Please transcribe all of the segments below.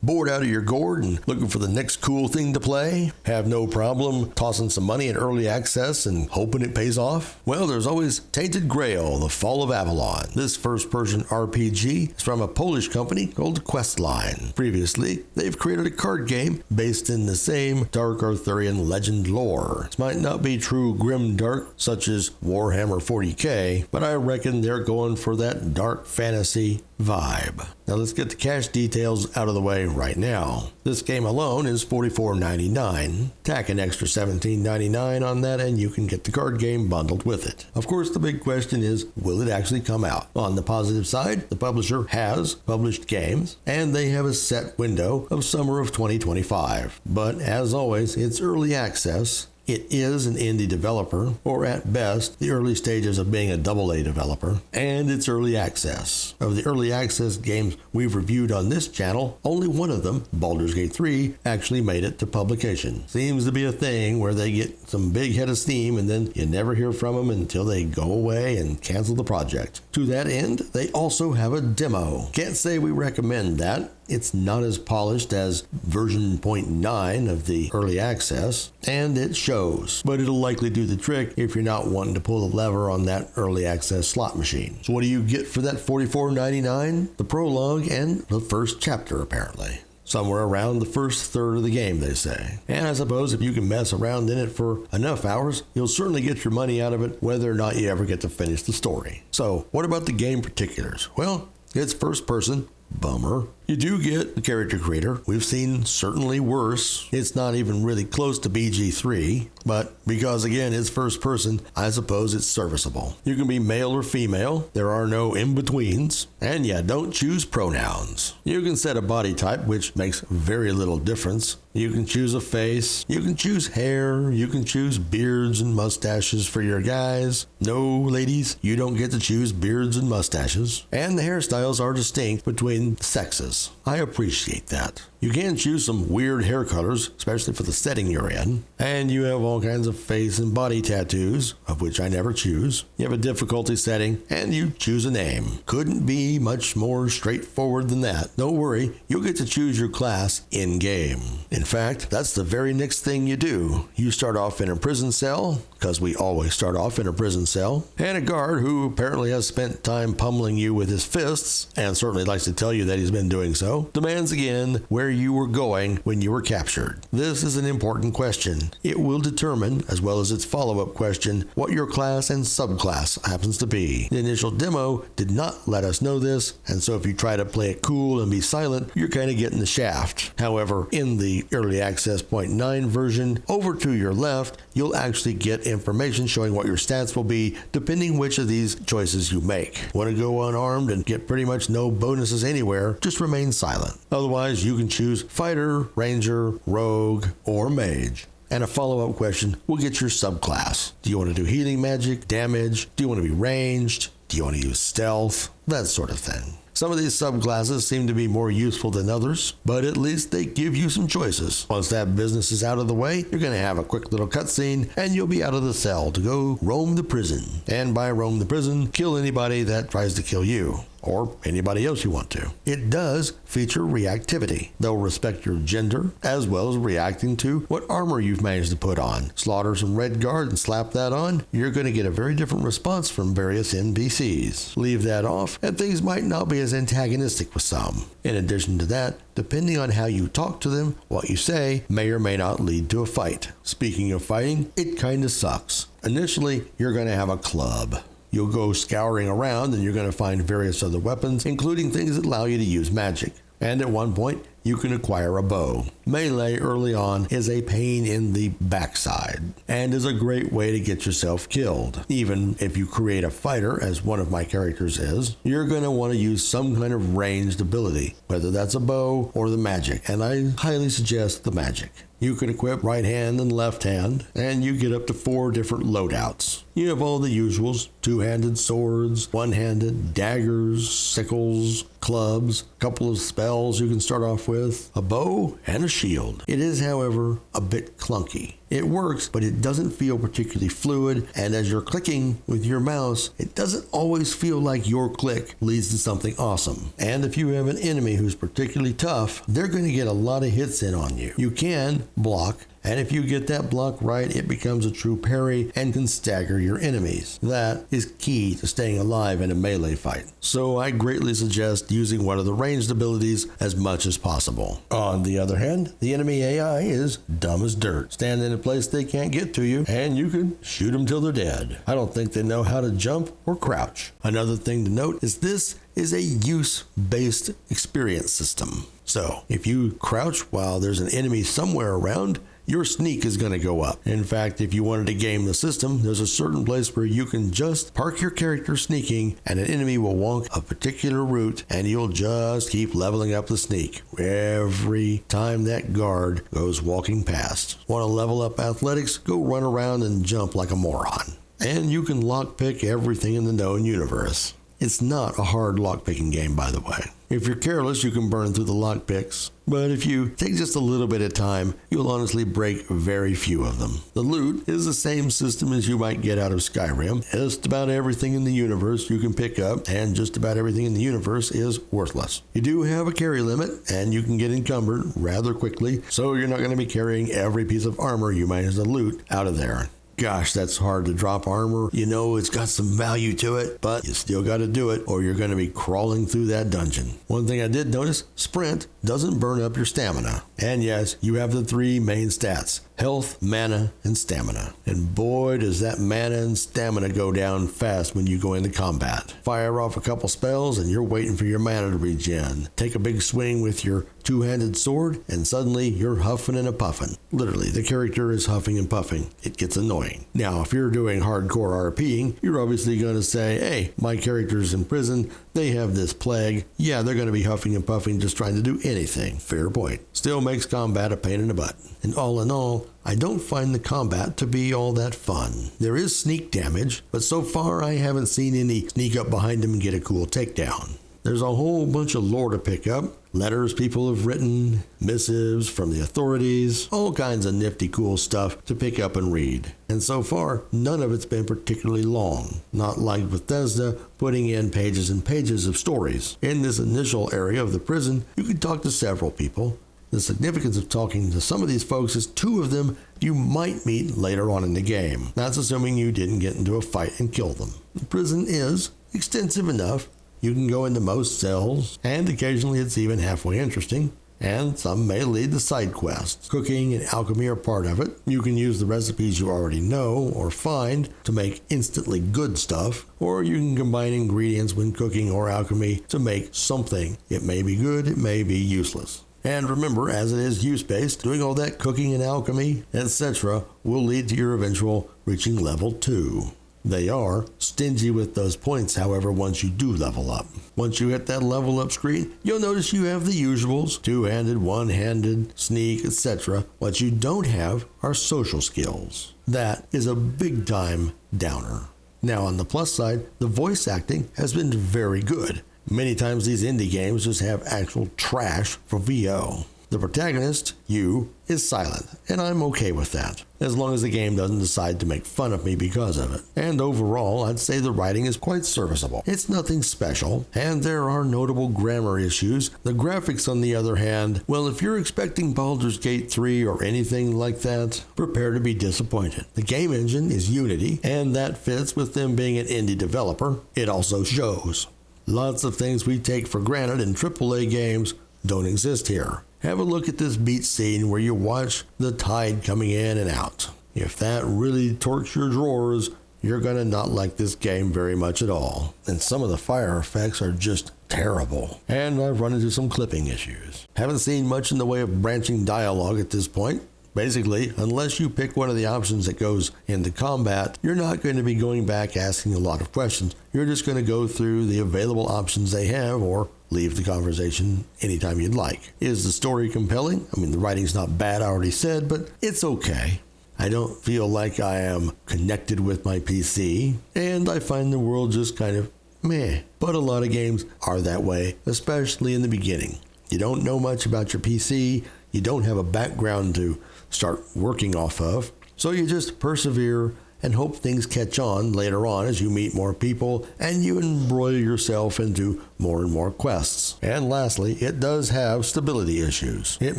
Bored out of your gourd and looking for the next cool thing to play? Have no problem tossing some money in early access and hoping it pays off? Well, there's always Tainted Grail, the Fall of Avalon. This first-person RPG is from a Polish company called Questline. Previously, they've created a card game based in the same dark Arthurian legend lore. This might not be true grim dark, such as Warhammer 40k, but I reckon they're going for that dark fantasy vibe. Now let's get the cash details out of the way right now. This game alone is $44.99. Tack an extra $17.99 on that and you can get the card game bundled with it. Of course, the big question is, will it actually come out? On the positive side, the publisher has published games and they have a set window of summer of 2025. But as always, it's early access. It is an indie developer, or at best, the early stages of being a AA developer, and it's early access. Of the early access games we've reviewed on this channel, only one of them, Baldur's Gate 3, actually made it to publication. Seems to be a thing where they get some big head of steam and then you never hear from them until they go away and cancel the project. To that end, they also have a demo. Can't say we recommend that. It's not as polished as version 0.9 of the early access, and it shows, but it'll likely do the trick if you're not wanting to pull the lever on that early access slot machine. So what do you get for that $44.99? The prologue and the first chapter, apparently. Somewhere around the first third of the game, they say. And I suppose if you can mess around in it for enough hours, you'll certainly get your money out of it, whether or not you ever get to finish the story. So, what about the game particulars? Well, it's first person. Bummer. You do get a character creator. We've seen certainly worse. It's not even really close to BG3, but because again it's first person, I suppose it's serviceable. You can be male or female. There are no in-betweens. And yeah, don't choose pronouns. You can set a body type, which makes very little difference. You can choose a face. You can choose hair. You can choose beards and mustaches for your guys. No, ladies, you don't get to choose beards and mustaches. And the hairstyles are distinct between sexes. I appreciate that. You can choose some weird hair colors, especially for the setting you're in. And you have all kinds of face and body tattoos, of which I never choose. You have a difficulty setting, and you choose a name. Couldn't be much more straightforward than that. Don't worry, you'll get to choose your class in-game. In fact, that's the very next thing you do. You start off in a prison cell, because we always start off in a prison cell, and a guard who apparently has spent time pummeling you with his fists, and certainly likes to tell you that he's been doing so, demands again where you were going when you were captured. This is an important question. It will determine, as well as its follow-up question, what your class and subclass happens to be. The initial demo did not let us know this, and so if you try to play it cool and be silent, you're kind of getting the shaft. However, in the early access 0.9 version, over to your left, you'll actually get information showing what your stats will be depending which of these choices you make. Want to go unarmed and get pretty much no bonuses anywhere, just remain silent. Otherwise, you can choose fighter, ranger, rogue, or mage. And a follow-up question will get your subclass. Do you want to do healing magic, damage? Do you want to be ranged? Do you want to use stealth? That sort of thing. Some of these subclasses seem to be more useful than others, but at least they give you some choices. Once that business is out of the way, you're going to have a quick little cutscene, and you'll be out of the cell to go roam the prison. And by roam the prison, kill anybody that tries to kill you. Or anybody else you want to. It does feature reactivity. They'll respect your gender, as well as reacting to what armor you've managed to put on. Slaughter some red guard and slap that on, you're going to get a very different response from various NPCs. Leave that off, and things might not be as antagonistic with some. In addition to that, depending on how you talk to them, what you say may or may not lead to a fight. Speaking of fighting, it kinda sucks. Initially, you're going to have a club. You'll go scouring around and you're going to find various other weapons, including things that allow you to use magic. And at one point, you can acquire a bow. Melee early on is a pain in the backside and is a great way to get yourself killed. Even if you create a fighter, as one of my characters is, you're going to want to use some kind of ranged ability, whether that's a bow or the magic, and I highly suggest the magic. You can equip right hand and left hand, and you get up to 4 different loadouts. You have all the usuals: two-handed swords, one-handed daggers, sickles, clubs, a couple of spells you can start off with, a bow, and a shield. It is, however, a bit clunky. It works, but it doesn't feel particularly fluid, and as you're clicking with your mouse, it doesn't always feel like your click leads to something awesome. And if you have an enemy who's particularly tough, they're going to get a lot of hits in on you. You can block, and if you get that block right, it becomes a true parry and can stagger your enemies. That is key to staying alive in a melee fight. So I greatly suggest using one of the ranged abilities as much as possible. On the other hand, the enemy AI is dumb as dirt. Stand in a place they can't get to you, and you can shoot them till they're dead. I don't think they know how to jump or crouch. Another thing to note is this is a use-based experience system. So if you crouch while there's an enemy somewhere around, your sneak is going to go up. In fact, if you wanted to game the system, there's a certain place where you can just park your character sneaking and an enemy will walk a particular route and you'll just keep leveling up the sneak every time that guard goes walking past. Want to level up athletics? Go run around and jump like a moron. And you can lockpick everything in the known universe. It's not a hard lockpicking game, by the way. If you're careless, you can burn through the lockpicks, but if you take just a little bit of time, you'll honestly break very few of them. The loot is the same system as you might get out of Skyrim. Just about everything in the universe you can pick up, and just about everything in the universe is worthless. You do have a carry limit, and you can get encumbered rather quickly, so you're not going to be carrying every piece of armor you might as well loot out of there. Gosh, that's hard to drop armor. You know it's got some value to it, but you still got to do it or you're going to be crawling through that dungeon. One thing I did notice, sprint doesn't burn up your stamina. And yes, you have the three main stats: health, mana, and stamina. And boy, does that mana and stamina go down fast when you go into combat. Fire off a couple spells and you're waiting for your mana to regen. Take a big swing with your two-handed sword and suddenly you're huffing and a puffing. Literally, the character is huffing and puffing. It gets annoying. Now, if you're doing hardcore RPing, you're obviously going to say, hey, my character's in prison, they have this plague. Yeah, they're going to be huffing and puffing just trying to do anything. Fair point. Still makes combat a pain in the butt. And all in all, I don't find the combat to be all that fun. There is sneak damage, but so far I haven't seen any sneak up behind him and get a cool takedown. There's a whole bunch of lore to pick up. Letters people have written, missives from the authorities, all kinds of nifty cool stuff to pick up and read. And so far, none of it's been particularly long. Not like Bethesda putting in pages and pages of stories. In this initial area of the prison, you can talk to several people. The significance of talking to some of these folks is two of them you might meet later on in the game. That's assuming you didn't get into a fight and kill them. The prison is extensive enough. You can go into most cells, and occasionally it's even halfway interesting, and some may lead to side quests. Cooking and alchemy are part of it. You can use the recipes you already know or find to make instantly good stuff, or you can combine ingredients when cooking or alchemy to make something. It may be good, it may be useless. And remember, as it is use-based, doing all that cooking and alchemy, etc. will lead to your eventual reaching level 2. They are stingy with those points, however, once you do level up. Once you hit that level up screen, you'll notice you have the usuals: two-handed, one-handed, sneak, etc. What you don't have are social skills. That is a big-time downer. Now, on the plus side, the voice acting has been very good. Many times these indie games just have actual trash for VO. The protagonist, you, is silent, and I'm okay with that, as long as the game doesn't decide to make fun of me because of it. And overall, I'd say the writing is quite serviceable. It's nothing special, and there are notable grammar issues. The graphics, on the other hand, well, if you're expecting Baldur's Gate 3 or anything like that, prepare to be disappointed. The game engine is Unity, and that fits with them being an indie developer. It also shows. Lots of things we take for granted in AAA games don't exist here. Have a look at this beach scene where you watch the tide coming in and out. If that really torques your drawers, you're going to not like this game very much at all. And some of the fire effects are just terrible. And I've run into some clipping issues. Haven't seen much in the way of branching dialogue at this point. Basically, unless you pick one of the options that goes into combat, you're not going to be going back asking a lot of questions. You're just going to go through the available options they have or leave the conversation anytime you'd like. Is the story compelling? I mean, the writing's not bad, I already said, but it's okay. I don't feel like I am connected with my PC, and I find the world just kind of meh. But a lot of games are that way, especially in the beginning. You don't know much about your PC, you don't have a background to start working off of, So you just persevere and hope things catch on later on as you meet more people and you embroil yourself into more and more quests. And lastly, it does have stability issues. It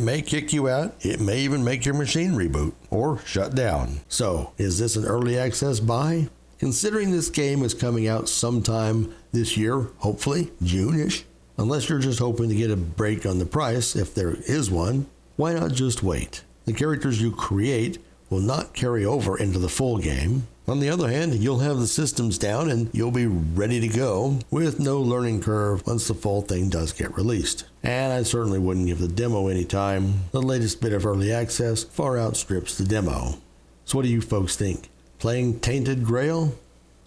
may kick you out, it may even make your machine reboot or shut down. So, is this an early access buy? Considering this game is coming out sometime this year, hopefully June-ish, unless you're just hoping to get a break on the price if there is one, why not just wait? The characters you create will not carry over into the full game. On the other hand, you'll have the systems down and you'll be ready to go with no learning curve once the full thing does get released. And I certainly wouldn't give the demo any time. The latest bit of early access far outstrips the demo. So what do you folks think? Playing Tainted Grail?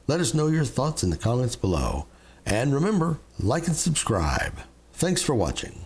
Let us know your thoughts in the comments below. And remember, like and subscribe. Thanks for watching.